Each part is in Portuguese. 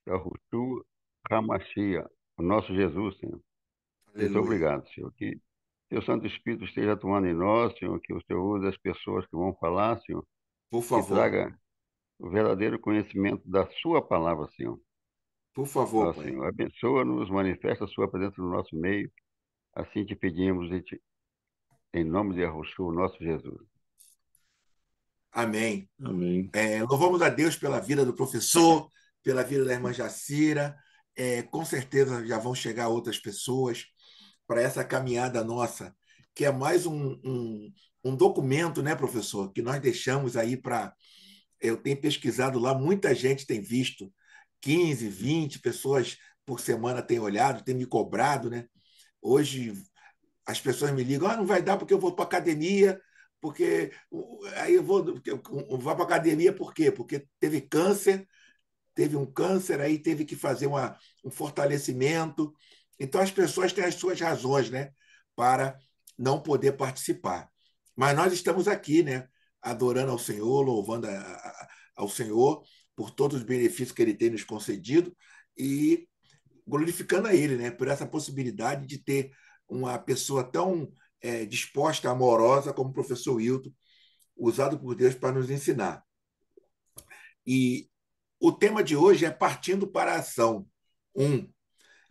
Yahushua Hamashia, o nosso Jesus, Senhor. Muito Aleluia. obrigado, Senhor. Que Teu Santo Espírito esteja atuando em nós, Senhor, que o Senhor use as pessoas que vão falar, Senhor, Por que favor. traga o verdadeiro conhecimento da Sua palavra, Senhor. Por favor, Ó, Pai. Senhor, abençoa-nos, manifesta a Sua presença no nosso meio, assim te pedimos em nome de Yahushua, o nosso Jesus. Amém. Amém. Louvamos a Deus pela vida do professor, pela vida da irmã Jacira. Com certeza já vão chegar outras pessoas para essa caminhada nossa, que é mais um documento, né, professor, que nós deixamos aí para. Eu tenho pesquisado lá, muita gente tem visto, 15, 20 pessoas por semana têm olhado, têm me cobrado, né? Hoje as pessoas me ligam, não vai dar porque eu vou para academia, porque aí eu vou para academia por quê? Porque teve um câncer, aí teve que fazer um fortalecimento. Então as pessoas têm as suas razões, né, para não poder participar. Mas nós estamos aqui, né, adorando ao Senhor, louvando ao Senhor por todos os benefícios que Ele tem nos concedido e glorificando a Ele, né, por essa possibilidade de ter uma pessoa tão disposta, amorosa como o professor Wilton, usado por Deus para nos ensinar. E o tema de hoje é Partindo para a Ação.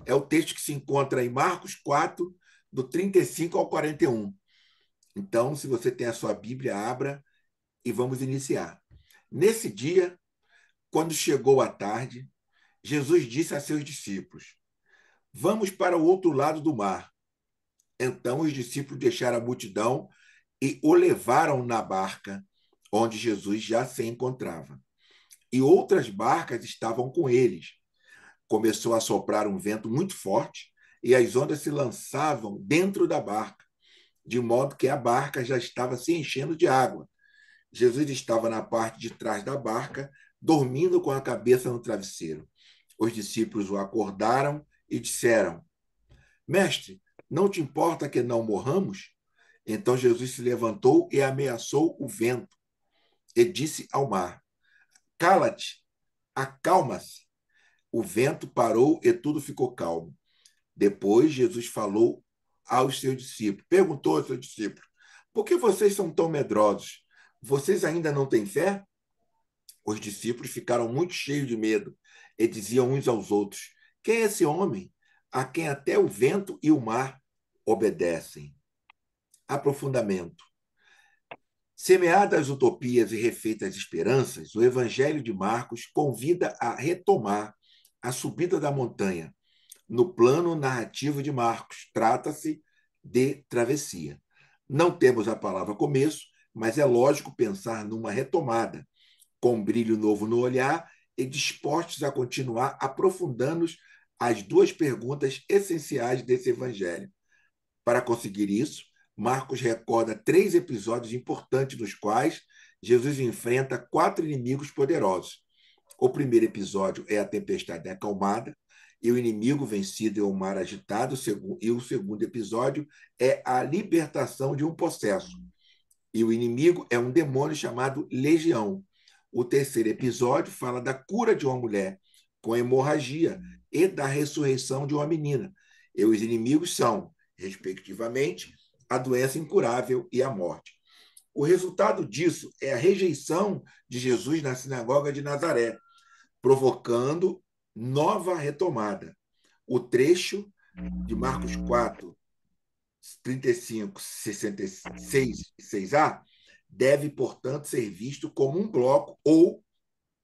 É o texto que se encontra em Marcos 4, do 35 ao 41. Então, se você tem a sua Bíblia, abra e vamos iniciar. Nesse dia, quando chegou a tarde, Jesus disse a seus discípulos: Vamos para o outro lado do mar. Então os discípulos deixaram a multidão e o levaram na barca onde Jesus já se encontrava. E outras barcas estavam com eles. Começou a soprar um vento muito forte e as ondas se lançavam dentro da barca, de modo que a barca já estava se enchendo de água. Jesus estava na parte de trás da barca, dormindo com a cabeça no travesseiro. Os discípulos o acordaram e disseram: Mestre, não te importa que não morramos? Então Jesus se levantou e ameaçou o vento e disse ao mar: Cala-te, acalma-se. O vento parou e tudo ficou calmo. Depois Jesus falou aos seus discípulos, perguntou aos seus discípulos: Por que vocês são tão medrosos? Vocês ainda não têm fé? Os discípulos ficaram muito cheios de medo e diziam uns aos outros: Quem é esse homem a quem até o vento e o mar obedecem? Aprofundamento. Semeadas utopias e refeitas esperanças, o Evangelho de Marcos convida a retomar a subida da montanha. No plano narrativo de Marcos, trata-se de travessia. Não temos a palavra começo, mas é lógico pensar numa retomada, com um brilho novo no olhar e dispostos a continuar aprofundando as duas perguntas essenciais desse evangelho. Para conseguir isso, Marcos recorda três episódios importantes nos quais Jesus enfrenta quatro inimigos poderosos. O primeiro episódio é a tempestade acalmada e o inimigo vencido é o mar agitado, e o segundo episódio é a libertação de um possesso. E o inimigo é um demônio chamado Legião. O terceiro episódio fala da cura de uma mulher com hemorragia e da ressurreição de uma menina. E os inimigos são, respectivamente, a doença incurável e a morte. O resultado disso é a rejeição de Jesus na sinagoga de Nazaré, provocando nova retomada. O trecho de Marcos 4, 35, 66 e 6a deve, portanto, ser visto como um bloco ou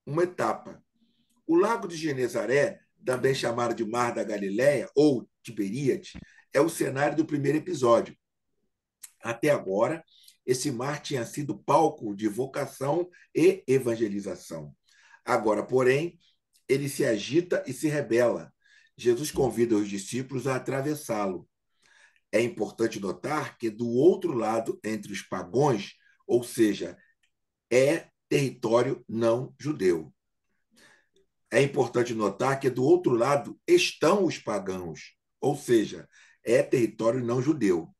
uma etapa. O Lago de Genezaré, também chamado de Mar da Galileia ou Tiberíades, é o cenário do primeiro episódio. Até agora, esse mar tinha sido palco de vocação e evangelização. Agora, porém, ele se agita e se rebela. Jesus convida os discípulos a atravessá-lo. É importante notar que do outro lado, entre os pagões, ou seja, é território não judeu. É importante notar que do outro lado estão os pagãos, ou seja, é território não judeu.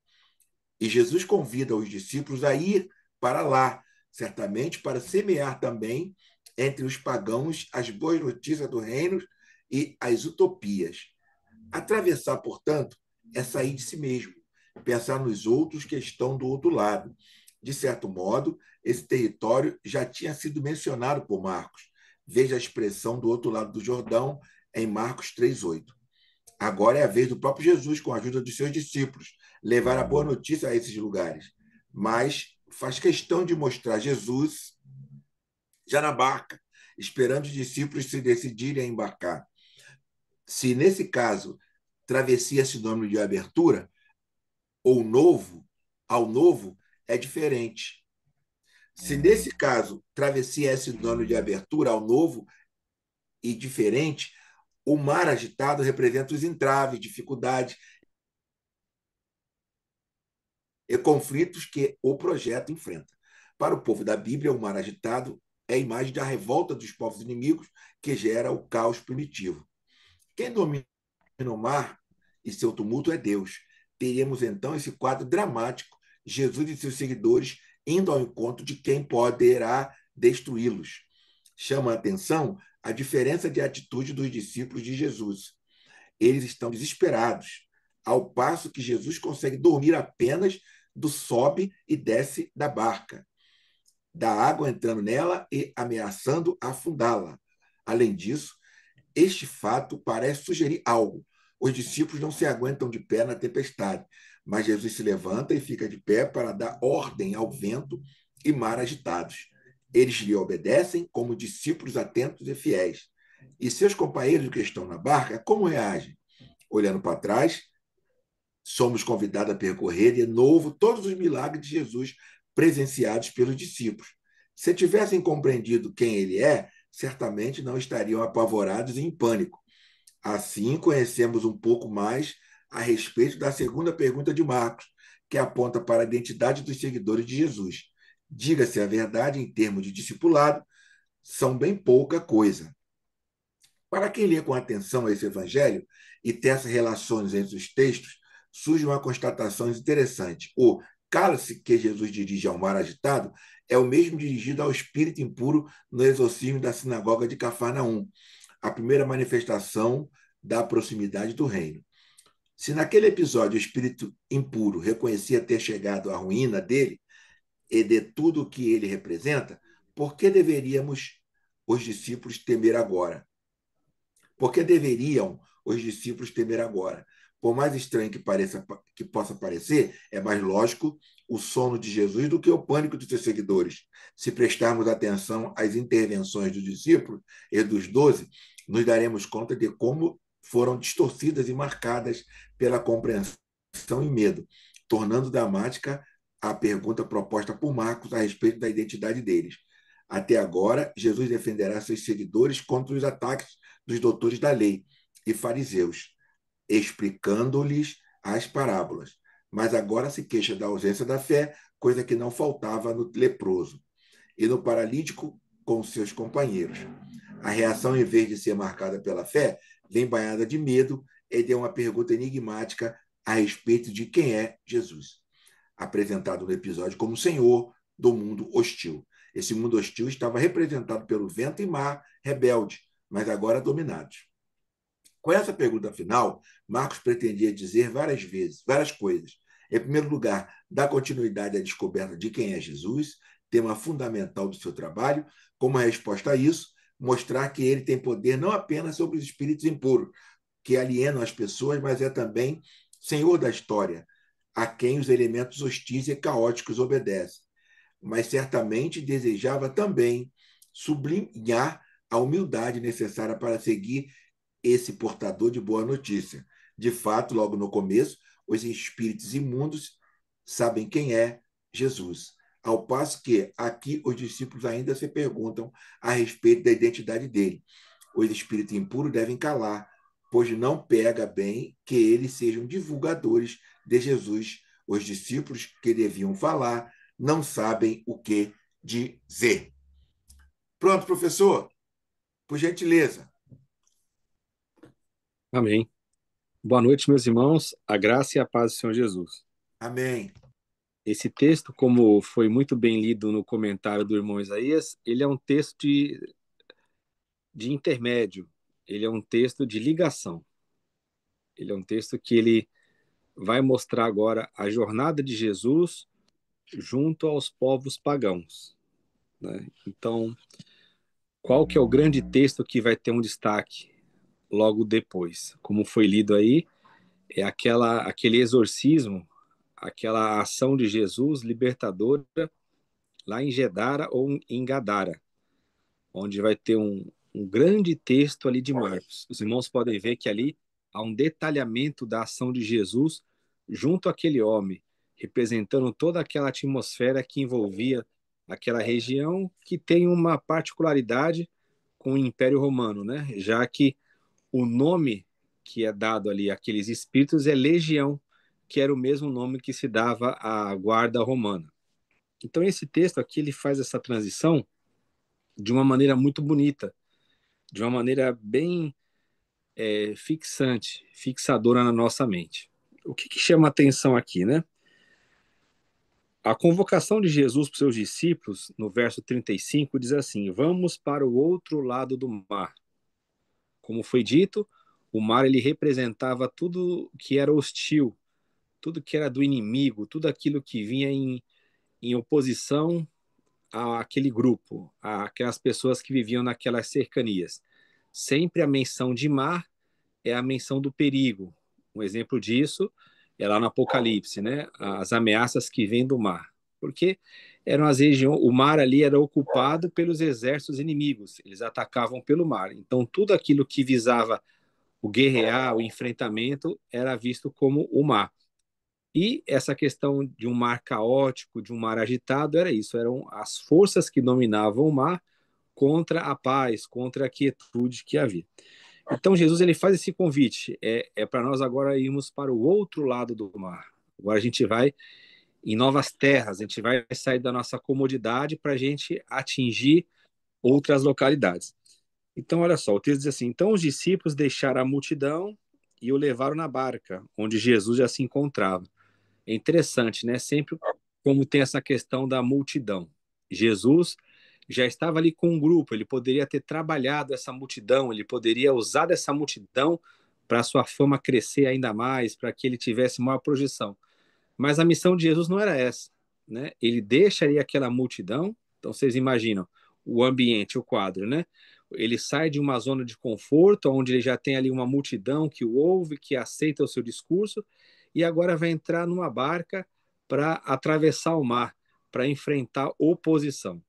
E Jesus convida os discípulos a ir para lá, certamente para semear também entre os pagãos as boas notícias do reino e as utopias. Atravessar, portanto, é sair de si mesmo, pensar nos outros que estão do outro lado. De certo modo, esse território já tinha sido mencionado por Marcos. Veja a expressão do outro lado do Jordão em Marcos 3:8. Agora é a vez do próprio Jesus, com a ajuda dos seus discípulos, levar a boa notícia a esses lugares. Mas faz questão de mostrar Jesus já na barca, esperando os discípulos se decidirem a embarcar. Se, nesse caso, travessia é sinônimo de abertura, ou novo, ao novo, é diferente. Se, nesse caso, travessia é sinônimo de abertura ao novo e diferente, o mar agitado representa os entraves, dificuldades e conflitos que o projeto enfrenta. Para o povo da Bíblia, o mar agitado é a imagem da revolta dos povos inimigos que gera o caos primitivo. Quem domina o mar e seu tumulto é Deus. Teríamos então esse quadro dramático, Jesus e seus seguidores indo ao encontro de quem poderá destruí-los. Chama a atenção a diferença de atitude dos discípulos de Jesus. Eles estão desesperados, ao passo que Jesus consegue dormir apenas do sobe e desce da barca, da água entrando nela e ameaçando afundá-la. Além disso, este fato parece sugerir algo. Os discípulos não se aguentam de pé na tempestade, mas Jesus se levanta e fica de pé para dar ordem ao vento e mar agitados. Eles lhe obedecem como discípulos atentos e fiéis. E seus companheiros que estão na barca, como reagem? Olhando para trás, somos convidados a percorrer de novo todos os milagres de Jesus presenciados pelos discípulos. Se tivessem compreendido quem ele é, certamente não estariam apavorados e em pânico. Assim, conhecemos um pouco mais a respeito da segunda pergunta de Marcos, que aponta para a identidade dos seguidores de Jesus. Diga-se a verdade, em termos de discipulado, são bem pouca coisa. Para quem lê com atenção esse evangelho e tece relações entre os textos, surge uma constatação interessante. O cálice que Jesus dirige ao mar agitado é o mesmo dirigido ao espírito impuro no exorcismo da sinagoga de Cafarnaum, a primeira manifestação da proximidade do reino. Se naquele episódio o espírito impuro reconhecia ter chegado à ruína dele e de tudo o que ele representa, por que deveríamos os discípulos temer agora? Por que deveriam os discípulos temer agora? Por mais estranho que possa parecer, é mais lógico o sono de Jesus do que o pânico de seus seguidores. Se prestarmos atenção às intervenções dos discípulos e dos 12, nos daremos conta de como foram distorcidas e marcadas pela compreensão e medo, tornando dramática a pergunta proposta por Marcos a respeito da identidade deles. Até agora, Jesus defenderá seus seguidores contra os ataques dos doutores da lei e fariseus, explicando-lhes as parábolas. Mas agora se queixa da ausência da fé, coisa que não faltava no leproso, e no paralítico com seus companheiros. A reação, em vez de ser marcada pela fé, vem banhada de medo e de uma pergunta enigmática a respeito de quem é Jesus, apresentado no episódio como Senhor do mundo hostil. Esse mundo hostil estava representado pelo vento e mar rebelde, mas agora dominados. Com essa pergunta final, Marcos pretendia dizer várias vezes, várias coisas. Em primeiro lugar, dar continuidade à descoberta de quem é Jesus, tema fundamental do seu trabalho. Como resposta a isso, mostrar que ele tem poder não apenas sobre os espíritos impuros, que alienam as pessoas, mas é também senhor da história, a quem os elementos hostis e caóticos obedecem. Mas certamente desejava também sublinhar a humildade necessária para seguir esse portador de boa notícia. De fato, logo no começo, os espíritos imundos sabem quem é Jesus. Ao passo que aqui os discípulos ainda se perguntam a respeito da identidade dele. Os espíritos impuros devem calar, pois não pega bem que eles sejam divulgadores de Jesus. Os discípulos que deviam falar não sabem o que dizer. Pronto, professor, por gentileza. Amém. Boa noite, meus irmãos. A graça e a paz do Senhor Jesus. Amém. Esse texto, como foi muito bem lido no comentário do irmão Isaías, ele é um texto de intermédio ele é um texto de ligação. Ele é um texto que ele vai mostrar agora a jornada de Jesus junto aos povos pagãos, né? Então, qual que é o grande texto que vai ter um destaque logo depois? Como foi lido aí, é aquele exorcismo, aquela ação de Jesus libertadora lá em Gedara ou em Gadara, onde vai ter um grande texto ali de Marcos. Os irmãos podem ver que ali há um detalhamento da ação de Jesus junto àquele homem, representando toda aquela atmosfera que envolvia aquela região, que tem uma particularidade com o Império Romano, né? Já que o nome que é dado ali àqueles espíritos é legião, que era o mesmo nome que se dava à guarda romana. Então esse texto aqui ele faz essa transição de uma maneira muito bonita, de uma maneira bem fixante, fixadora na nossa mente. O que chama a atenção aqui, né? A convocação de Jesus para os seus discípulos, no verso 35, diz assim: vamos para o outro lado do mar. Como foi dito, o mar ele representava tudo que era hostil, tudo que era do inimigo, tudo aquilo que vinha em oposição àquele grupo, àquelas pessoas que viviam naquelas cercanias. Sempre a menção de mar é a menção do perigo. Um exemplo disso é lá no Apocalipse, né? As ameaças que vêm do mar. Porque eram as regiões, o mar ali era ocupado pelos exércitos inimigos, eles atacavam pelo mar. Então, tudo aquilo que visava o guerrear, o enfrentamento, era visto como o mar. E essa questão de um mar caótico, de um mar agitado, era isso, eram as forças que dominavam o mar contra a paz, contra a quietude que havia. Então Jesus ele faz esse convite, é para nós agora irmos para o outro lado do mar. Agora a gente vai em novas terras, a gente vai sair da nossa comodidade para a gente atingir outras localidades. Então olha só, o texto diz assim: então os discípulos deixaram a multidão e o levaram na barca, onde Jesus já se encontrava. É interessante, né? Sempre como tem essa questão da multidão. Jesus já estava ali com um grupo, ele poderia ter trabalhado essa multidão, ele poderia usar dessa multidão para sua fama crescer ainda mais, para que ele tivesse maior projeção. Mas a missão de Jesus não era essa, né? Ele deixa ali aquela multidão, então vocês imaginam o ambiente, o quadro, né? Ele sai de uma zona de conforto, onde ele já tem ali uma multidão que o ouve, que aceita o seu discurso, e agora vai entrar numa barca para atravessar o mar, para enfrentar oposição.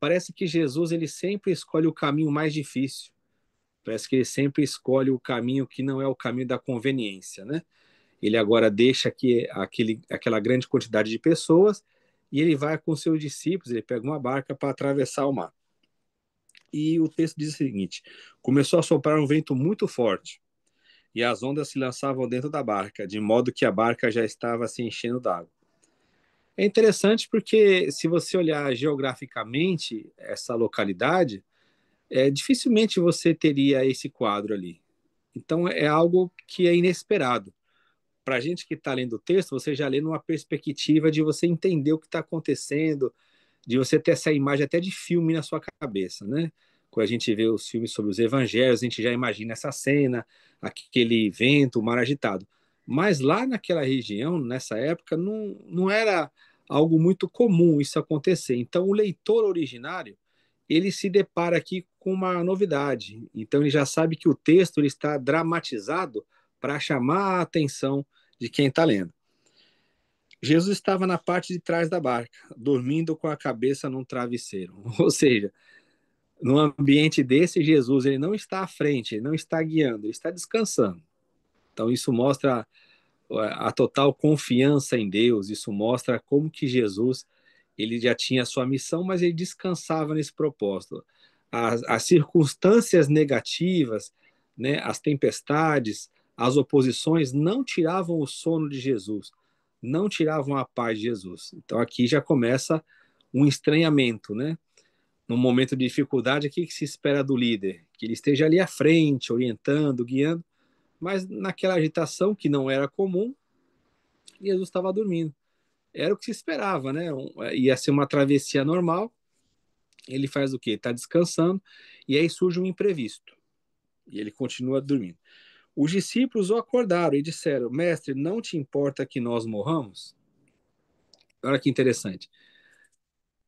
Parece que Jesus ele sempre escolhe o caminho mais difícil. Parece que ele sempre escolhe o caminho que não é o caminho da conveniência, né? Ele agora deixa aquela grande quantidade de pessoas e ele vai com seus discípulos, ele pega uma barca para atravessar o mar. E o texto diz o seguinte: começou a soprar um vento muito forte e as ondas se lançavam dentro da barca, de modo que a barca já estava se enchendo d'água. É interessante porque, se você olhar geograficamente essa localidade, dificilmente você teria esse quadro ali. Então, é algo que é inesperado. Para a gente que está lendo o texto, você já lê numa perspectiva de você entender o que está acontecendo, de você ter essa imagem até de filme na sua cabeça, né? Quando a gente vê os filmes sobre os evangelhos, a gente já imagina essa cena, aquele vento, o mar agitado. Mas lá naquela região, nessa época, não era algo muito comum isso acontecer. Então, o leitor originário, ele se depara aqui com uma novidade. Então, ele já sabe que o texto ele está dramatizado para chamar a atenção de quem está lendo. Jesus estava na parte de trás da barca, dormindo com a cabeça num travesseiro. Ou seja, num ambiente desse, Jesus ele não está à frente, ele não está guiando, ele está descansando. Então isso mostra a total confiança em Deus, isso mostra como que Jesus ele já tinha a sua missão, mas ele descansava nesse propósito. As circunstâncias negativas, né, as tempestades, as oposições não tiravam o sono de Jesus, não tiravam a paz de Jesus. Então aqui já começa um estranhamento, né? No momento de dificuldade, o que se espera do líder? Que ele esteja ali à frente, orientando, guiando, mas naquela agitação que não era comum, Jesus estava dormindo. Era o que se esperava, né? Ia ser uma travessia normal. Ele faz o quê? Está descansando e aí surge um imprevisto. E ele continua dormindo. Os discípulos o acordaram e disseram: Mestre, não te importa que nós morramos? Olha que interessante.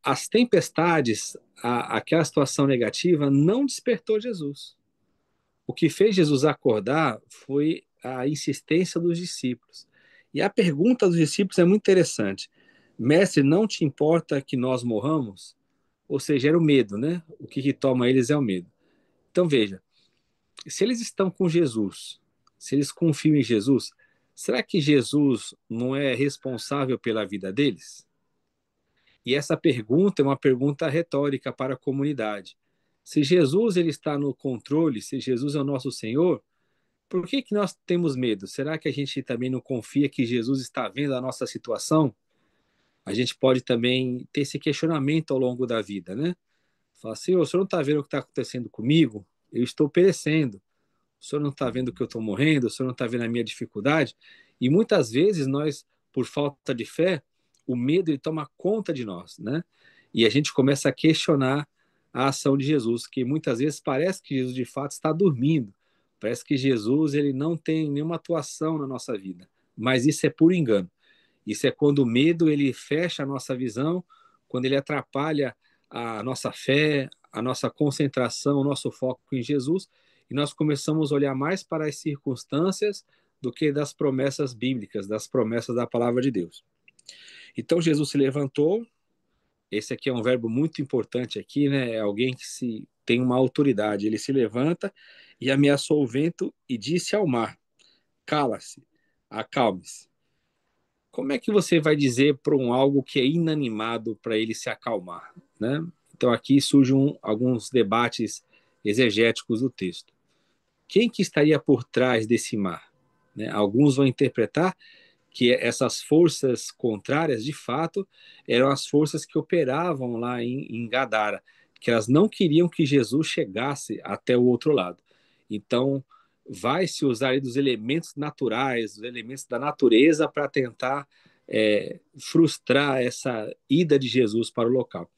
As tempestades, aquela situação negativa, não despertou Jesus. O que fez Jesus acordar foi a insistência dos discípulos. E a pergunta dos discípulos é muito interessante. Mestre, não te importa que nós morramos? Ou seja, era o medo, né? O que toma eles é o medo. Então veja, se eles estão com Jesus, se eles confiam em Jesus, será que Jesus não é responsável pela vida deles? E essa pergunta é uma pergunta retórica para a comunidade. Se Jesus ele está no controle, se Jesus é o nosso Senhor, por que nós temos medo? Será que a gente também não confia que Jesus está vendo a nossa situação? A gente pode também ter esse questionamento ao longo da vida, né? Falar, Senhor, o Senhor não está vendo o que está acontecendo comigo? Eu estou perecendo. O Senhor não está vendo que eu estou morrendo? O Senhor não está vendo a minha dificuldade? E muitas vezes nós, por falta de fé, o medo ele toma conta de nós, né? E a gente começa a questionar a ação de Jesus, que muitas vezes parece que Jesus de fato está dormindo. Parece que Jesus ele não tem nenhuma atuação na nossa vida. Mas isso é puro engano. Isso é quando o medo ele fecha a nossa visão, quando ele atrapalha a nossa fé, a nossa concentração, o nosso foco em Jesus, e nós começamos a olhar mais para as circunstâncias do que das promessas bíblicas, das promessas da palavra de Deus. Então Jesus se levantou. Esse aqui é um verbo muito importante aqui, né? É alguém que se tem uma autoridade. Ele se levanta e ameaçou o vento e disse ao mar: cala-se, acalme-se. Como é que você vai dizer para algo que é inanimado para ele se acalmar, né? Então aqui surgem alguns debates exegéticos do texto. Quem que estaria por trás desse mar? Né? Alguns vão interpretar que essas forças contrárias, de fato, eram as forças que operavam lá em Gadara, que elas não queriam que Jesus chegasse até o outro lado. Então, vai se usar aí dos elementos naturais, dos elementos da natureza para tentar frustrar essa ida de Jesus para o local.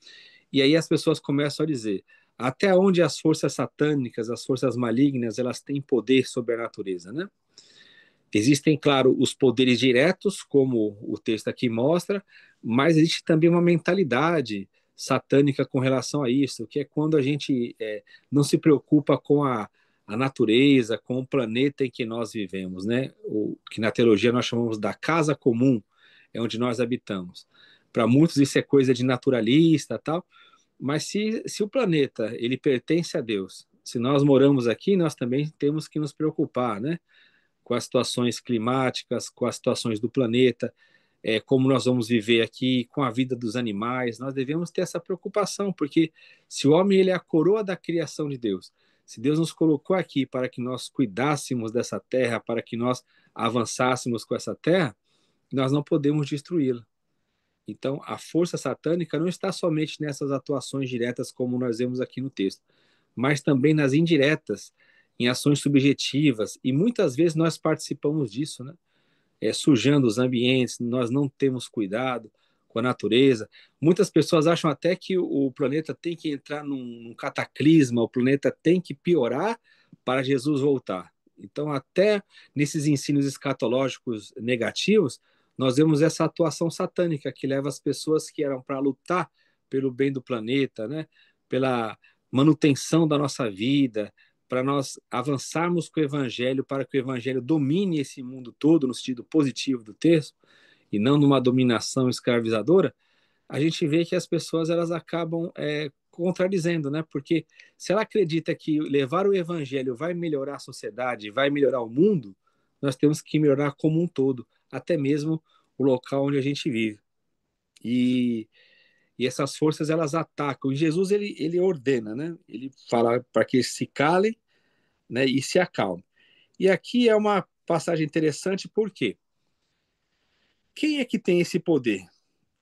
E aí as pessoas começam a dizer, até onde as forças satânicas, as forças malignas, elas têm poder sobre a natureza, né? Existem, claro, os poderes diretos, como o texto aqui mostra, mas existe também uma mentalidade satânica com relação a isso, que é quando a gente não se preocupa com a natureza, com o planeta em que nós vivemos, né? O que na teologia nós chamamos da casa comum, é onde nós habitamos. Para muitos isso é coisa de naturalista, tal, mas se o planeta ele pertence a Deus, se nós moramos aqui, nós também temos que nos preocupar, né? Com as situações climáticas, com as situações do planeta, como nós vamos viver aqui, com a vida dos animais. Nós devemos ter essa preocupação, porque se o homem ele é a coroa da criação de Deus, se Deus nos colocou aqui para que nós cuidássemos dessa terra, para que nós avançássemos com essa terra, nós não podemos destruí-la. Então, a força satânica não está somente nessas atuações diretas, como nós vemos aqui no texto, mas também nas indiretas, em ações subjetivas, e muitas vezes nós participamos disso, né? Sujando os ambientes, nós não temos cuidado com a natureza. Muitas pessoas acham até que o planeta tem que entrar num cataclisma, o planeta tem que piorar para Jesus voltar. Então, até nesses ensinos escatológicos negativos, nós vemos essa atuação satânica que leva as pessoas que eram para lutar pelo bem do planeta, né? Pela manutenção da nossa vida, para nós avançarmos com o evangelho, para que o evangelho domine esse mundo todo, no sentido positivo do texto, e não numa dominação escravizadora, a gente vê que as pessoas elas acabam contradizendo, né? Porque se ela acredita que levar o evangelho vai melhorar a sociedade, vai melhorar o mundo, nós temos que melhorar como um todo, até mesmo o local onde a gente vive. E essas forças elas atacam. E Jesus ele ordena, né? Ele fala para que se calem, né, e se acalme. E aqui é uma passagem interessante porque quem é que tem esse poder?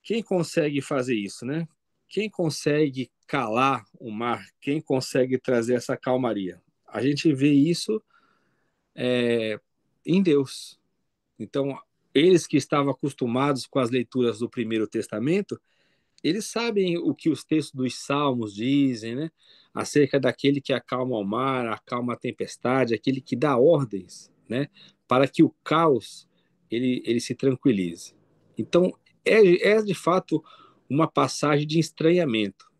Quem consegue fazer isso, né? Quem consegue calar o mar? Quem consegue trazer essa calmaria? A gente vê isso em Deus. Então, eles que estavam acostumados com as leituras do Primeiro Testamento, eles sabem o que os textos dos Salmos dizem, né? acerca daquele que acalma o mar, acalma a tempestade, aquele que dá ordens, né, para que o caos ele se tranquilize. Então, é de fato uma passagem de estranhamento.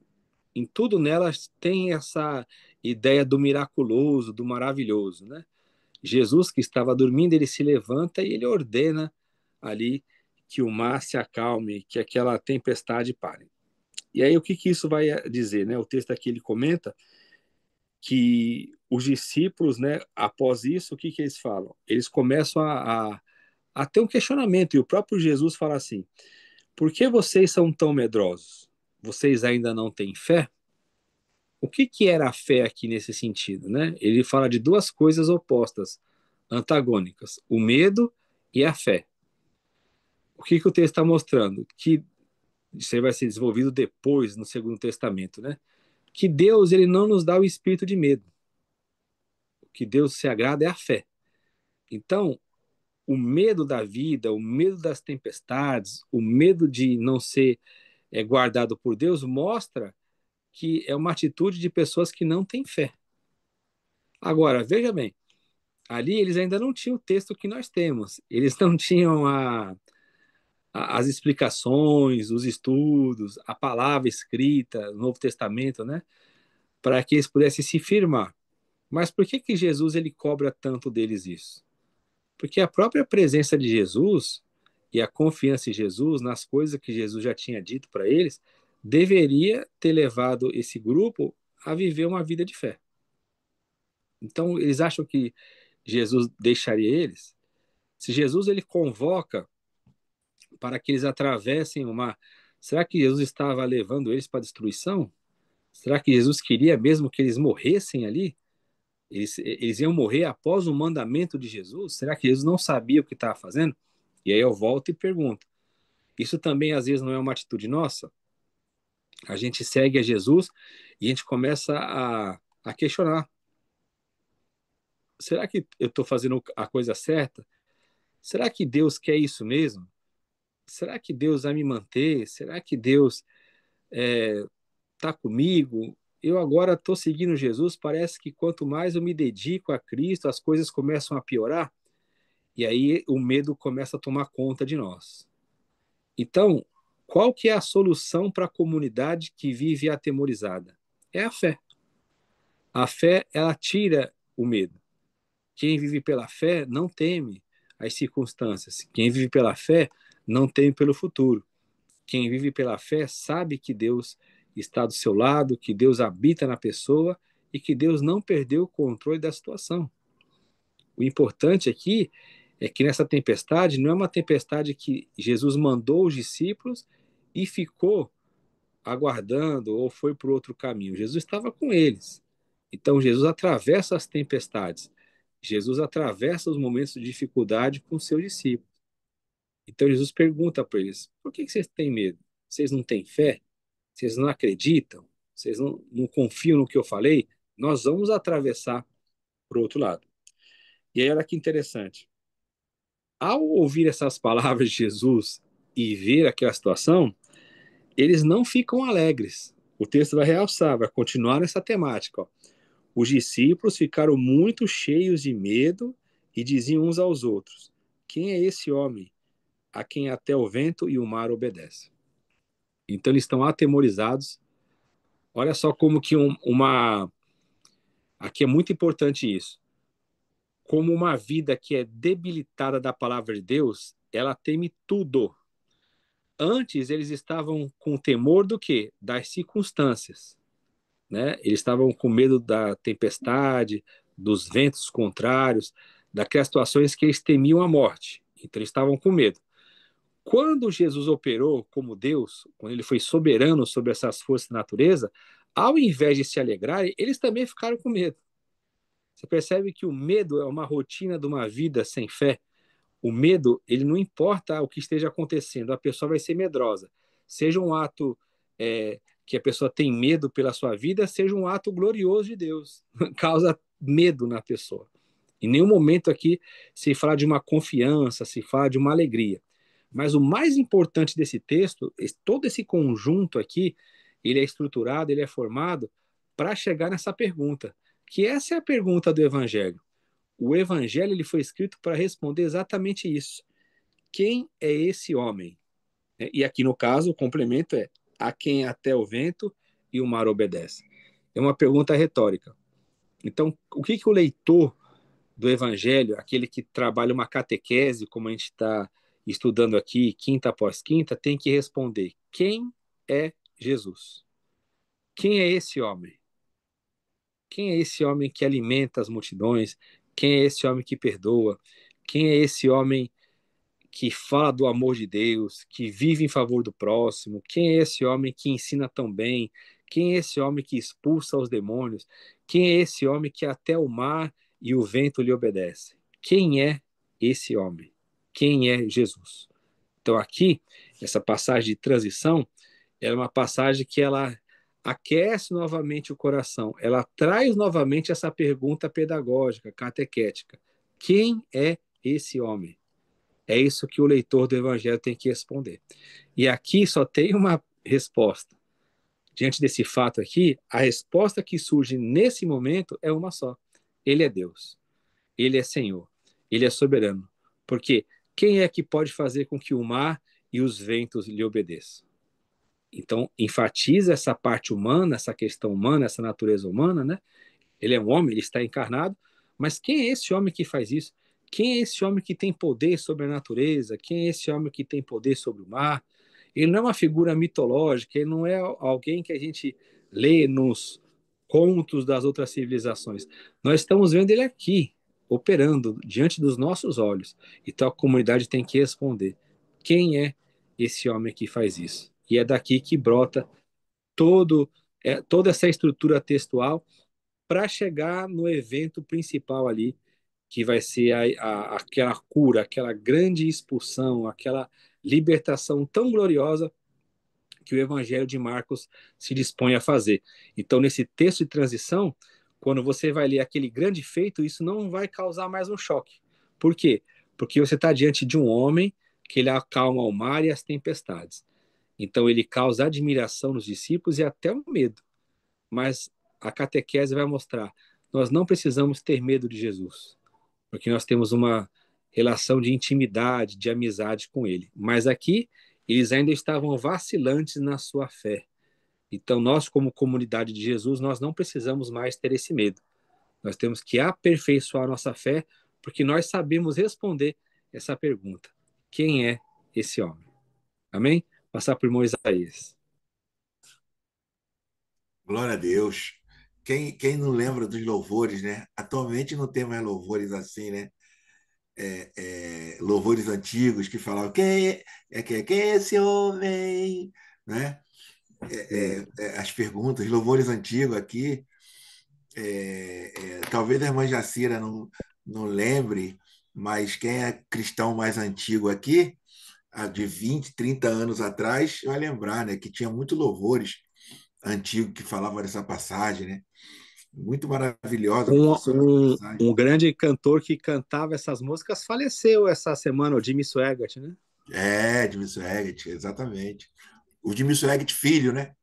Em tudo nelas tem essa ideia do miraculoso, do maravilhoso, né? Jesus, que estava dormindo, ele se levanta e ele ordena ali que o mar se acalme, que aquela tempestade pare. E aí o que isso vai dizer, né? O texto aqui ele comenta que os discípulos, né, após isso, o que eles falam? Eles começam a ter um questionamento, e o próprio Jesus fala assim: por que vocês são tão medrosos? Vocês ainda não têm fé? O que era a fé aqui nesse sentido, né? Ele fala de duas coisas opostas, antagônicas, o medo e a fé. O que o texto está mostrando? Que isso aí vai ser desenvolvido depois no Segundo Testamento, né? Que Deus ele não nos dá o espírito de medo. O que Deus se agrada é a fé. Então, o medo da vida, o medo das tempestades, o medo de não ser guardado por Deus mostra que é uma atitude de pessoas que não têm fé. Agora, veja bem, ali eles ainda não tinham o texto que nós temos. Eles não tinham as explicações, os estudos, a palavra escrita, o Novo Testamento, né? Para que eles pudessem se firmar. Mas por que Jesus ele cobra tanto deles isso? Porque a própria presença de Jesus e a confiança em Jesus, nas coisas que Jesus já tinha dito para eles, deveria ter levado esse grupo a viver uma vida de fé. Então, eles acham que Jesus deixaria eles? Se Jesus ele convoca para que eles atravessem o mar, será que Jesus estava levando eles para a destruição? Será que Jesus queria mesmo que eles morressem ali? Eles iam morrer após o mandamento de Jesus? Será que Jesus não sabia o que estava fazendo? E aí eu volto e pergunto: isso também às vezes não é uma atitude nossa? A gente segue a Jesus e a gente começa a questionar: será que eu estou fazendo a coisa certa? Será que Deus quer isso mesmo? Será que Deus vai me manter? Será que Deus está comigo? Eu agora estou seguindo Jesus, parece que quanto mais eu me dedico a Cristo, as coisas começam a piorar, e aí o medo começa a tomar conta de nós. Então, qual que é a solução para a comunidade que vive atemorizada? É a fé. A fé, ela tira o medo. Quem vive pela fé não teme as circunstâncias. Quem vive pela fé não teme pelo futuro. Quem vive pela fé sabe que Deus está do seu lado, que Deus habita na pessoa e que Deus não perdeu o controle da situação. O importante aqui é que nessa tempestade não é uma tempestade que Jesus mandou os discípulos e ficou aguardando ou foi por outro caminho. Jesus estava com eles. Então Jesus atravessa as tempestades. Jesus atravessa os momentos de dificuldade com seus discípulos. Então Jesus pergunta para eles: por que vocês têm medo? Vocês não têm fé? Vocês não acreditam? Vocês não confiam no que eu falei? Nós vamos atravessar para o outro lado. E aí, olha que interessante. Ao ouvir essas palavras de Jesus e ver aquela situação, eles não ficam alegres. O texto vai realçar, vai continuar nessa temática. Ó. Os discípulos ficaram muito cheios de medo e diziam uns aos outros: quem é esse homem a quem até o vento e o mar obedecem? Então eles estão atemorizados. Olha só como que aqui é muito importante isso. Como uma vida que é debilitada da palavra de Deus, ela teme tudo. Antes eles estavam com temor do quê? Das circunstâncias, né? Eles estavam com medo da tempestade, dos ventos contrários, daquelas situações que eles temiam a morte. Então eles estavam com medo. Quando Jesus operou como Deus, quando ele foi soberano sobre essas forças da natureza, ao invés de se alegrarem, eles também ficaram com medo. Você percebe que o medo é uma rotina de uma vida sem fé. O medo, ele não importa o que esteja acontecendo, a pessoa vai ser medrosa. Seja um ato que a pessoa tem medo pela sua vida, seja um ato glorioso de Deus. Causa medo na pessoa. Em nenhum momento aqui se fala de uma confiança, se fala de uma alegria. Mas o mais importante desse texto, todo esse conjunto aqui, ele é estruturado, ele é formado para chegar nessa pergunta, que essa é a pergunta do Evangelho. O Evangelho ele foi escrito para responder exatamente isso. Quem é esse homem? E aqui no caso, o complemento é a quem até o vento e o mar obedecem. É uma pergunta retórica. Então, o que o leitor do Evangelho, aquele que trabalha uma catequese, como a gente está estudando aqui, quinta após quinta, tem que responder: quem é Jesus? Quem é esse homem? Quem é esse homem que alimenta as multidões? Quem é esse homem que perdoa? Quem é esse homem que fala do amor de Deus, que vive em favor do próximo? Quem é esse homem que ensina tão bem? Quem é esse homem que expulsa os demônios? Quem é esse homem que até o mar e o vento lhe obedecem? Quem é esse homem? Quem é Jesus? Então aqui, essa passagem de transição, é uma passagem que ela aquece novamente o coração, ela traz novamente essa pergunta pedagógica, catequética. Quem é esse homem? É isso que o leitor do Evangelho tem que responder. E aqui só tem uma resposta. Diante desse fato aqui, a resposta que surge nesse momento é uma só. Ele é Deus. Ele é Senhor. Ele é soberano. Porque quem é que pode fazer com que o mar e os ventos lhe obedeçam? Então, enfatiza essa parte humana, essa questão humana, essa natureza humana, né? Ele é um homem, ele está encarnado, mas quem é esse homem que faz isso? Quem é esse homem que tem poder sobre a natureza? Quem é esse homem que tem poder sobre o mar? Ele não é uma figura mitológica, ele não é alguém que a gente lê nos contos das outras civilizações. Nós estamos vendo ele aqui, operando diante dos nossos olhos. Então a comunidade tem que responder: quem é esse homem que faz isso? E é daqui que brota todo, toda essa estrutura textual para chegar no evento principal ali, que vai ser aquela cura, aquela grande expulsão, aquela libertação tão gloriosa que o Evangelho de Marcos se dispõe a fazer. Então, nesse texto de transição, quando você vai ler aquele grande feito, isso não vai causar mais um choque. Por quê? Porque você está diante de um homem que ele acalma o mar e as tempestades. Então, ele causa admiração nos discípulos e até um medo. Mas a catequese vai mostrar: nós não precisamos ter medo de Jesus, porque nós temos uma relação de intimidade, de amizade com ele. Mas aqui, eles ainda estavam vacilantes na sua fé. Então, nós, como comunidade de Jesus, nós não precisamos mais ter esse medo. Nós temos que aperfeiçoar nossa fé, porque nós sabemos responder essa pergunta: quem é esse homem? Amém? Passar por irmão Isaías. Glória a Deus. Quem não lembra dos louvores, né? Atualmente não tem mais louvores assim, né? Louvores antigos que falavam quem é esse homem, né? As perguntas, louvores antigos aqui. Talvez a irmã Jacira não lembre, mas quem é cristão mais antigo aqui, de 20, 30 anos atrás, vai lembrar, né? Que tinha muitos louvores antigos que falavam dessa passagem, né? Muito maravilhosa Um, essa um, passagem. um grande cantor que cantava essas músicas faleceu essa semana, o Jimmy Swaggart, né? Jimmy Swaggart, exatamente. O Jimmy Swaggart filho, né?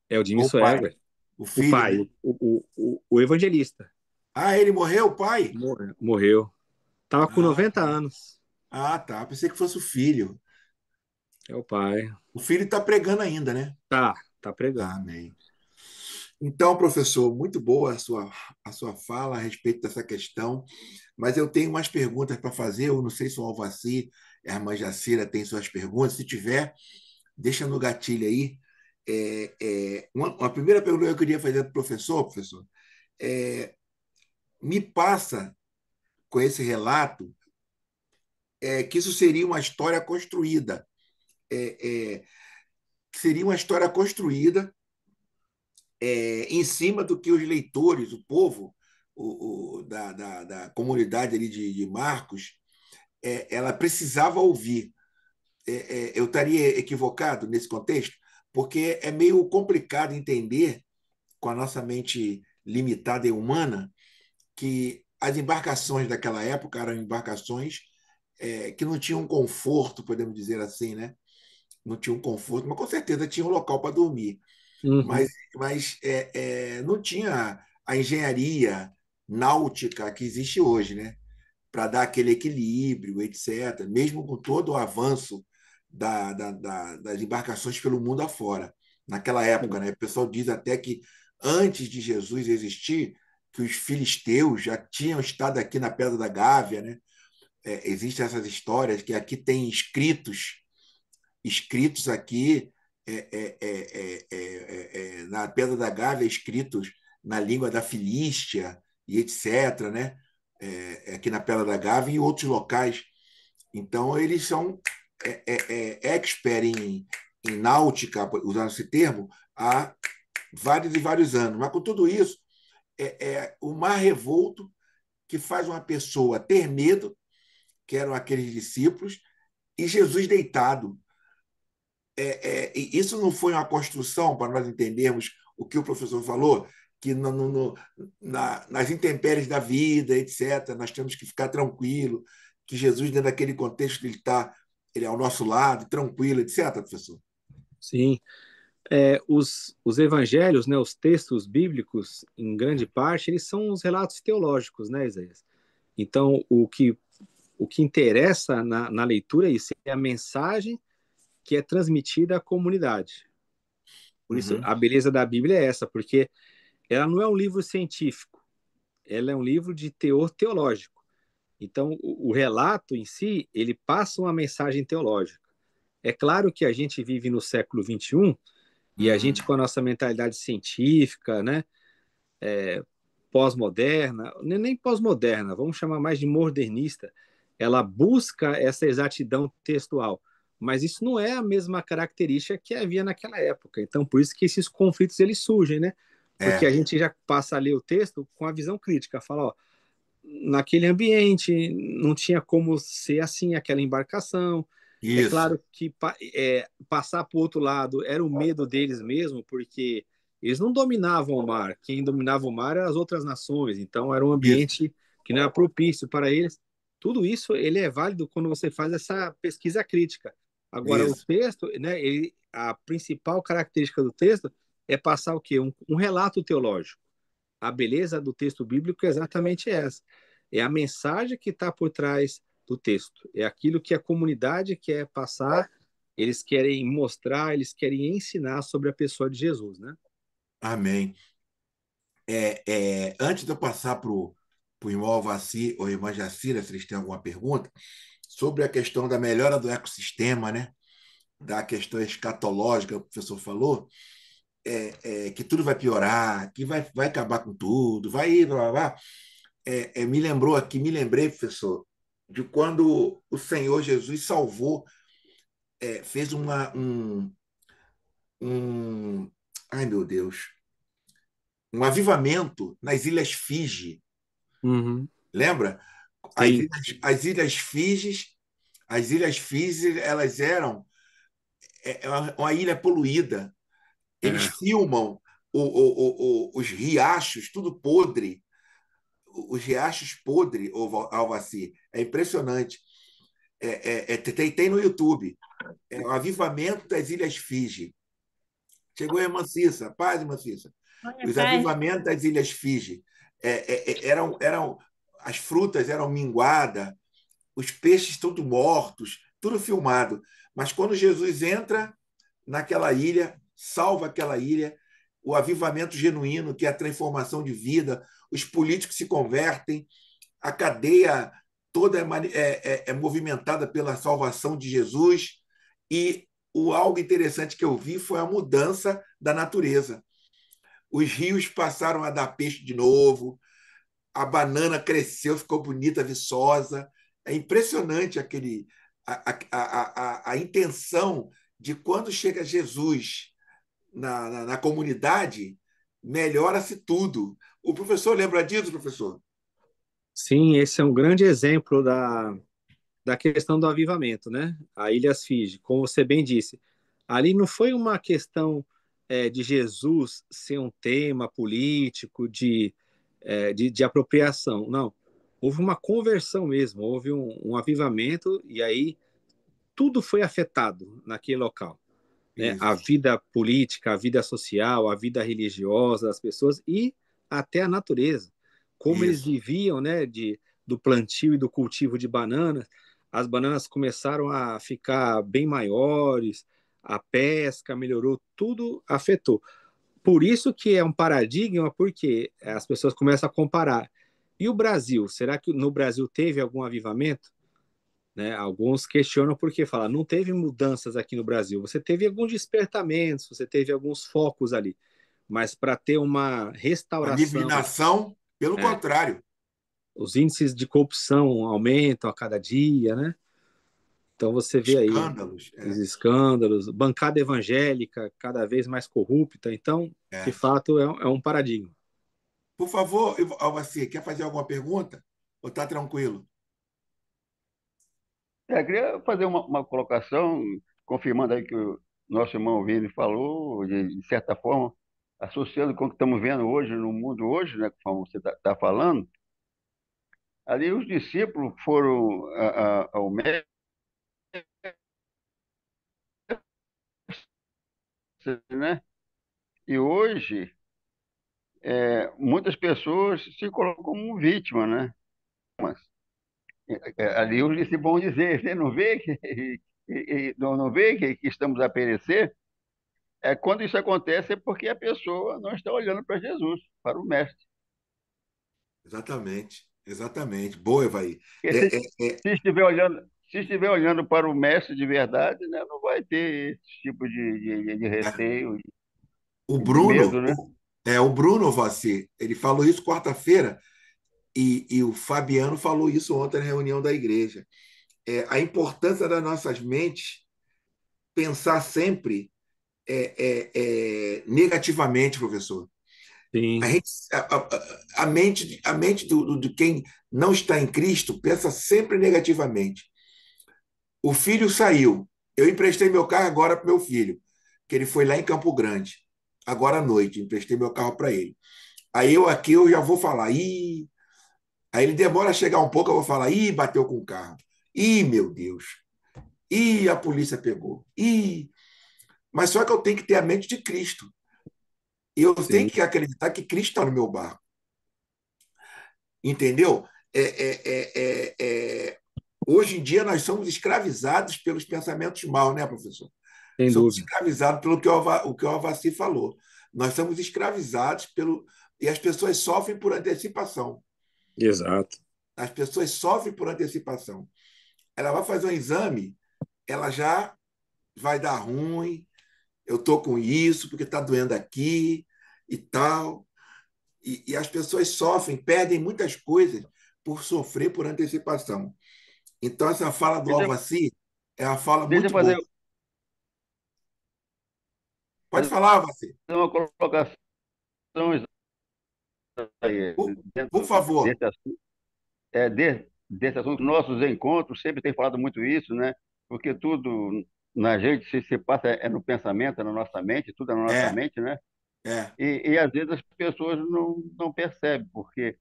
É o Jimmy Ou o pai? Swaggart, O o filho, pai, né? o evangelista. Ah, ele morreu, o pai? Morreu. Tava com Ah, 90 anos. ah, tá. Pensei que fosse o filho. É o pai. O filho está pregando ainda, né? Tá pregando. Amém. Então, professor, muito boa a sua fala a respeito dessa questão, mas eu tenho umas perguntas para fazer. Eu não sei se o Alvaci e a irmã Jacira têm suas perguntas. Se tiver, deixa no gatilho aí. Uma primeira pergunta que eu queria fazer para o professor, me passa com esse relato que isso seria uma história construída. Que seria uma história construída em cima do que os leitores, o povo da comunidade ali de Marcos, ela precisava ouvir. Eu estaria equivocado nesse contexto? Porque é meio complicado entender, com a nossa mente limitada e humana, que as embarcações daquela época eram embarcações que não tinham conforto, podemos dizer assim, né? Não tinham conforto, mas com certeza tinha um local para dormir. Uhum. mas não tinha a engenharia náutica que existe hoje, né? Para dar aquele equilíbrio, etc., mesmo com todo o avanço das embarcações pelo mundo afora, naquela época. Né? O pessoal diz até que antes de Jesus existir, que os filisteus já tinham estado aqui na Pedra da Gávea. Né? Existem essas histórias que aqui tem escritos aqui na Pedra da Gávea, escritos na língua da Filístia e etc., né? Aqui na Pedra da Gávea e em outros locais. Então, eles são expert em náutica, usando esse termo, há vários e vários anos. Mas, com tudo isso, o mar revolto que faz uma pessoa ter medo, que eram aqueles discípulos, e Jesus deitado. Isso não foi uma construção para nós entendermos o que o professor falou, que nas intempéries da vida, etc., nós temos que ficar tranquilo, que Jesus, dentro daquele contexto, ele é ao nosso lado, tranquilo, etc., professor? Sim. Os evangelhos, né, os textos bíblicos, em grande parte, eles são os relatos teológicos, né, Isaías? Então, o que interessa na leitura é isso, é a mensagem que é transmitida à comunidade. Por isso, Uhum. a beleza da Bíblia é essa, porque ela não é um livro científico, ela é um livro de teor teológico. Então, o relato em si, ele passa uma mensagem teológica. É claro que a gente vive no século XXI e a Uhum. gente, com a nossa mentalidade científica, né, pós-moderna, nem pós-moderna, vamos chamar mais de modernista, ela busca essa exatidão textual, mas isso não é a mesma característica que havia naquela época. Então, por isso que esses conflitos eles surgem, né? Porque a É, gente já passa a ler o texto com a visão crítica, fala, ó, naquele ambiente não tinha como ser assim aquela embarcação. É isso, claro que passar para o outro lado era o medo deles mesmo, porque eles não dominavam o mar. Quem dominava o mar eram as outras nações. Então era um isso, ambiente que não era propício para eles. Tudo isso ele é válido quando você faz essa pesquisa crítica. Agora o isso, texto, né? A principal característica do texto é passar o quê? Um relato teológico. A beleza do texto bíblico é exatamente essa. É a mensagem que está por trás do texto. É aquilo que a comunidade quer passar, eles querem mostrar, eles querem ensinar sobre a pessoa de Jesus, né? amém. Antes de eu passar para o irmão Alvaci ou irmã Jacira, se eles têm alguma pergunta, sobre a questão da melhora do ecossistema, né? Da questão escatológica, que o professor falou, que tudo vai piorar, que vai acabar com tudo, vai ir, blá, blá, blá. Me lembrei, professor, de quando o Senhor Jesus salvou, fez um, ai meu Deus, um avivamento nas Ilhas Fiji. Uhum. Lembra? Sim. As Ilhas Fiji, elas eram uma ilha poluída. Eles É. filmam os riachos, tudo podre, os riachos podre, Alvaci. É impressionante. Tem no YouTube. É o avivamento das Ilhas Fiji. Chegou a irmã Cissa, paz, irmã Cissa. Os Paz. avivamentos das Ilhas Fiji eram as frutas eram minguadas, os peixes todos mortos, tudo filmado. Mas quando Jesus entra naquela ilha, salva aquela ilha, o avivamento genuíno, que é a transformação de vida, os políticos se convertem, a cadeia toda é movimentada pela salvação de Jesus. E algo interessante que eu vi foi a mudança da natureza. Os rios passaram a dar peixe de novo, a banana cresceu, ficou bonita, viçosa. É impressionante a intenção de quando chega Jesus na comunidade, melhora-se tudo. O professor lembra disso, professor? Sim, esse é um grande exemplo da questão do avivamento, né? A Ilhas Fiji, como você bem disse, ali não foi uma questão de Jesus ser um tema político, de apropriação, não. Houve uma conversão mesmo, houve um avivamento e aí tudo foi afetado naquele local. né, a Isso. vida política, a vida social, a vida religiosa das pessoas e até a natureza. Como eles Isso. viviam, né, do plantio e do cultivo de bananas, as bananas começaram a ficar bem maiores, a pesca melhorou, tudo afetou. Por isso que é um paradigma, porque as pessoas começam a comparar. E o Brasil? Será que no Brasil teve algum avivamento? Né? Alguns questionam porque falam, não teve mudanças aqui no Brasil. Você teve alguns despertamentos, você teve alguns focos ali, mas para ter uma A restauração, divinação, pelo é, contrário. os índices de corrupção aumentam a cada dia, né? Então você vê aí Escândalos. os escândalos, bancada evangélica cada vez mais corrupta. Então, de É. fato, é um paradigma. Por favor, Alvaci, quer fazer alguma pergunta? Ou está tranquilo? Queria fazer uma colocação, confirmando aí que o nosso irmão Vini falou, de certa forma, associando com o que estamos vendo hoje no mundo hoje, né, como você está falando, ali os discípulos foram ao mestre, né? E hoje muitas pessoas se colocam como vítima, né? Mas, ali os discípulos vão dizer, você não vê não vê que estamos a perecer? Quando isso acontece é porque a pessoa não está olhando para Jesus, para o mestre. Exatamente. Exatamente. Boa, Evaí. Porque É, se estiver olhando para o mestre de verdade, né, não vai ter esse tipo de é. receio O e de Bruno, medo, né? o Bruno Vassi, ele falou isso quarta-feira e o Fabiano falou isso ontem na reunião da igreja. A importância das nossas mentes pensar sempre negativamente, professor. A, Sim, gente, a mente de quem não está em Cristo pensa sempre negativamente. O filho saiu. Eu emprestei meu carro agora para meu filho, que ele foi lá em Campo Grande, agora à noite. Emprestei meu carro para ele. Aí eu já vou falar, ih. Aí ele demora a chegar um pouco, eu vou falar, ih, bateu com o carro. Ih, meu Deus. Ih, a polícia pegou. Ih. Mas só que eu tenho que ter a mente de Cristo. E eu tenho sim, que acreditar que Cristo está no meu barco. Entendeu? Hoje em dia nós somos escravizados pelos pensamentos maus, né, professor? sem Somos dúvida. escravizados pelo o que o Avassi falou. Nós somos escravizados pelo. E as pessoas sofrem por antecipação. Exato. As pessoas sofrem por antecipação. Ela vai fazer um exame, ela já vai dar ruim, eu estou com isso, porque está doendo aqui e tal. E as pessoas sofrem, perdem muitas coisas por sofrer por antecipação. Então, essa fala do Deixa, Alvaci é uma fala deixa eu muito boa. Pode fazer falar, Alvaci. uma colocação aí, Por, por dentro favor. desse assunto. Desse assunto, nossos encontros sempre tem falado muito isso, né? Porque tudo na gente se passa no pensamento, é na nossa mente, tudo é na nossa É, mente, né? é. E às vezes as pessoas não percebem, porque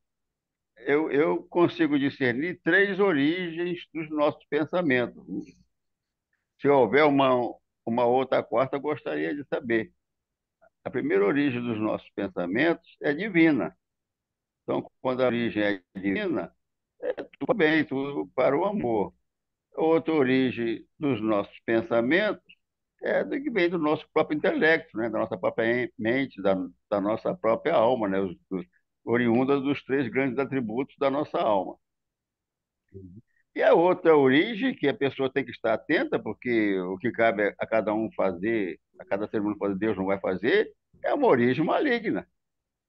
eu consigo discernir três origens dos nossos pensamentos. Se houver uma outra quarta, eu gostaria de saber. A primeira origem dos nossos pensamentos é divina. Então, quando a origem é divina, tudo bem, tudo para o amor. Outra origem dos nossos pensamentos é do que vem do nosso próprio intelecto, né? Da nossa própria mente, da nossa própria alma, né? Oriunda dos três grandes atributos da nossa alma. E a outra origem, que a pessoa tem que estar atenta, porque o que cabe a cada um fazer, a cada ser humano fazer, Deus não vai fazer, é uma origem maligna.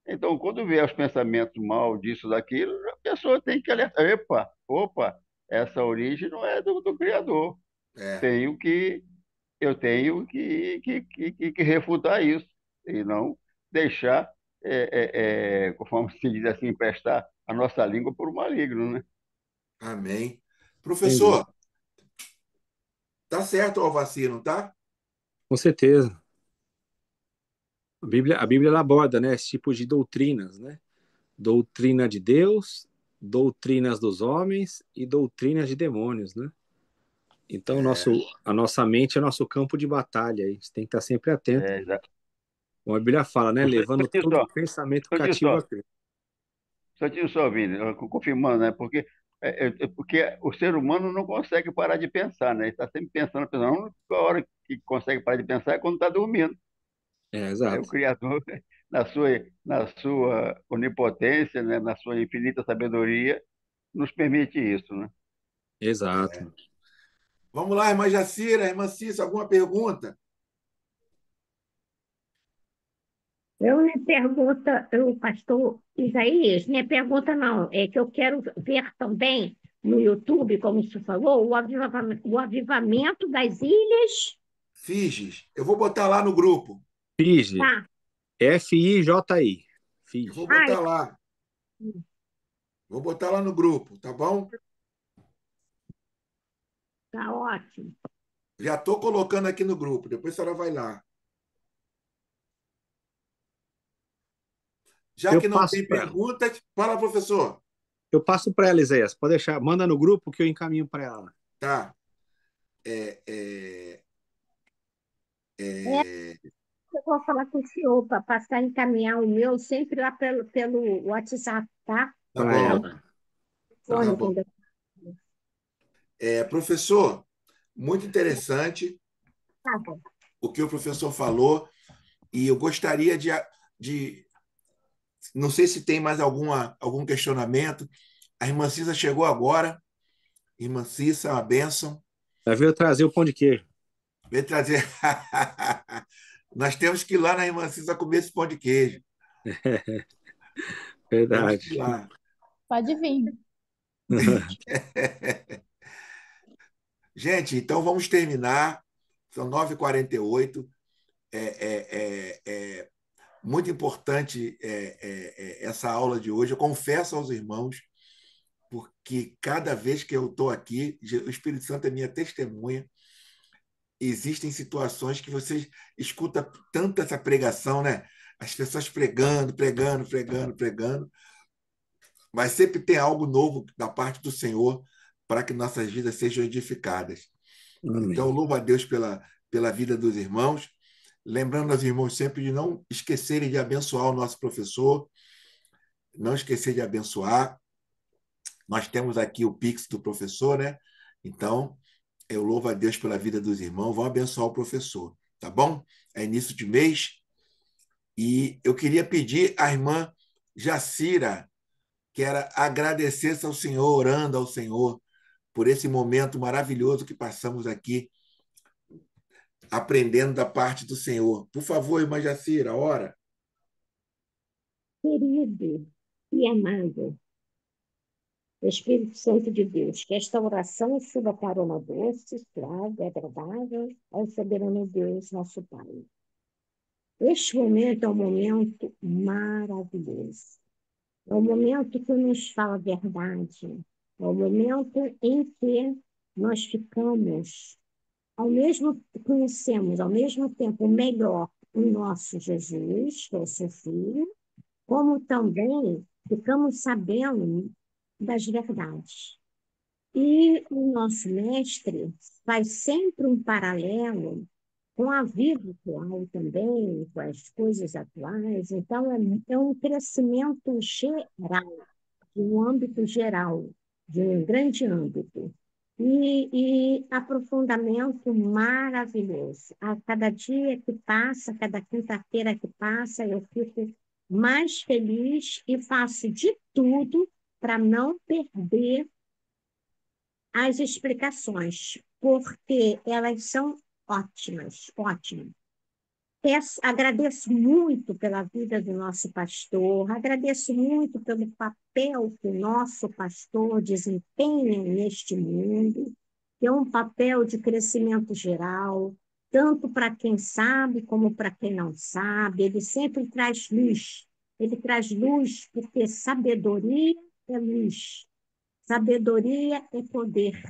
Então, quando vê os pensamentos mal disso, daquilo, a pessoa tem que alertar, opa, essa origem não é do Criador. É. Tenho que, eu tenho que refutar isso, e não deixar, conforme se diz assim, emprestar a nossa língua por um maligno, né? Amém. Sem dúvida. Professor, tá certo o Alvaci, não tá? Com certeza. A Bíblia ela aborda, né, esse tipo de doutrinas, né? Doutrina de Deus, doutrinas dos homens e doutrinas de demônios, né? Então, a nossa mente é nosso campo de batalha. A gente tem que estar sempre atento. É, Como a Bíblia fala, né? Levando só, todo pensamento cativo só, a Cristo. só, Vini, confirmando, né? Porque o ser humano não consegue parar de pensar, né? Ele está sempre pensando, pensando. A única hora que consegue parar de pensar é quando está dormindo. É, Aí o exato. Criador, na sua onipotência, né? Na sua infinita sabedoria, nos permite isso, né? Exato. Vamos lá, irmã Jacira, irmã Cissa, alguma pergunta? Minha pergunta, o pastor Isaías, minha pergunta não, é que eu quero ver também no YouTube, como o senhor falou, o avivamento das ilhas. Figes. Eu vou botar lá no grupo. FIGE. Tá. FIJI. Eu vou FIGE. Ai, botar lá. Vou botar lá no grupo, tá bom? tá ótimo. Já estou colocando aqui no grupo. Depois a senhora vai lá. Já Eu que não passo tem para ela. perguntas, fala, professor. Eu passo para ela, Isaías. Pode deixar. Manda no grupo que eu encaminho para ela. Tá. É, é, É, é, eu vou falar com o senhor para passar a encaminhar o meu sempre lá pelo WhatsApp, tá? tá Para bom, ela. Tá. tá Fone, bom. quando Professor, muito interessante tá bom. o que o professor falou e eu gostaria de não sei se tem mais algum questionamento. A irmã Cissa chegou agora. Irmã Cissa, uma bênção. Já veio trazer o pão de queijo. Vem trazer. Nós temos que ir lá na irmã Cissa comer esse pão de queijo. Temos que ir Verdade. lá. Pode vir. Gente, então vamos terminar. São 9h48. É muito importante essa aula de hoje. Eu confesso aos irmãos, porque cada vez que eu estou aqui, o Espírito Santo é minha testemunha. Existem situações que você escuta tanto essa pregação, né? As pessoas pregando, pregando, pregando, pregando, mas sempre tem algo novo da parte do Senhor para que nossas vidas sejam edificadas. Então, Amém. louvo a Deus pela vida dos irmãos, lembrando aos irmãos sempre de não esquecerem de abençoar o nosso professor, não esquecer de abençoar. Nós temos aqui o Pix do professor, né? Então, eu louvo a Deus pela vida dos irmãos, vão abençoar o professor, tá bom? É início de mês e eu queria pedir à irmã Jacira que era agradecer ao Senhor, orando ao Senhor por esse momento maravilhoso que passamos aqui, aprendendo da parte do Senhor. Por favor, irmã Jacira, ora. Querido e amado Espírito Santo de Deus, que esta oração suba para uma doce, suave, agradável ao soberano Deus, nosso Pai. Este momento é um momento maravilhoso. É um momento que nos fala a verdade. É um momento em que nós ficamos, conhecemos ao mesmo tempo melhor o nosso Jesus, que é o seu Filho, como também ficamos sabendo das verdades. E o nosso mestre faz sempre um paralelo com a vida atual também, com as coisas atuais. Então, é um crescimento geral, de um âmbito geral, de um grande âmbito. E aprofundamento maravilhoso. A cada dia que passa, cada quinta-feira que passa, eu fico mais feliz e faço de tudo para não perder as explicações, porque elas são ótimas, ótimas. Agradeço muito pela vida do nosso pastor, agradeço muito pelo papel que o nosso pastor desempenha neste mundo, que é um papel de crescimento geral, tanto para quem sabe como para quem não sabe. Ele sempre traz luz. Ele traz luz porque sabedoria é luz, sabedoria é poder,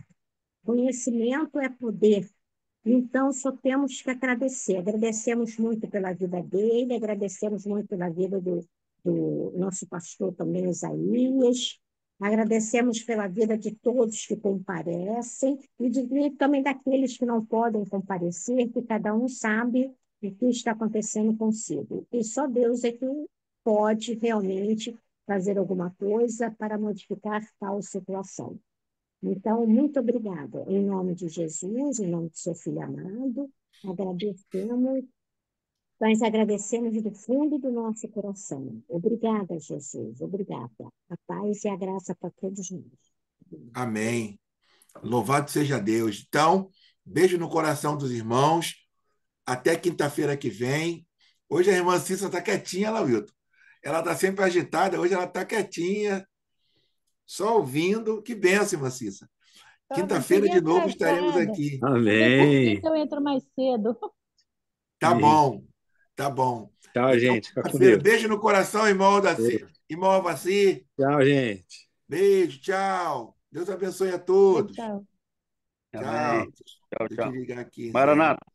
conhecimento é poder. Então, só temos que agradecer. Agradecemos muito pela vida dele, agradecemos muito pela vida do nosso pastor também, Isaías, Agradecemos pela vida de todos que comparecem e também daqueles que não podem comparecer, que cada um sabe o que está acontecendo consigo. E só Deus é que pode realmente fazer alguma coisa para modificar tal situação. Então, muito obrigada. Em nome de Jesus, em nome do seu filho amado, agradecemos, nós agradecemos do fundo do nosso coração. Obrigada, Jesus. Obrigada. A paz e a graça para todos nós. Amém. Louvado seja Deus. Então, beijo no coração dos irmãos. Até quinta-feira que vem. Hoje a irmã Cissa está quietinha, lá, Wilton. Ela está sempre agitada, hoje ela está quietinha, só ouvindo. Que benção, irmã Cissa. Eu Quinta-feira, cheguei de novo, estaremos atrasada. aqui. Qualquer coisinha Amém. eu entro mais cedo. Tá Isso. bom, tá bom. Tchau, Então, gente. Fica com quinta-feira, Deus. beijo no coração, irmão Daci. Irmão Alvaci. Tchau, gente. Beijo, tchau. Deus abençoe a Tchau, todos. tchau. Tchau. Amém. Tchau, Deixa eu tchau. ligar aqui. Maranata.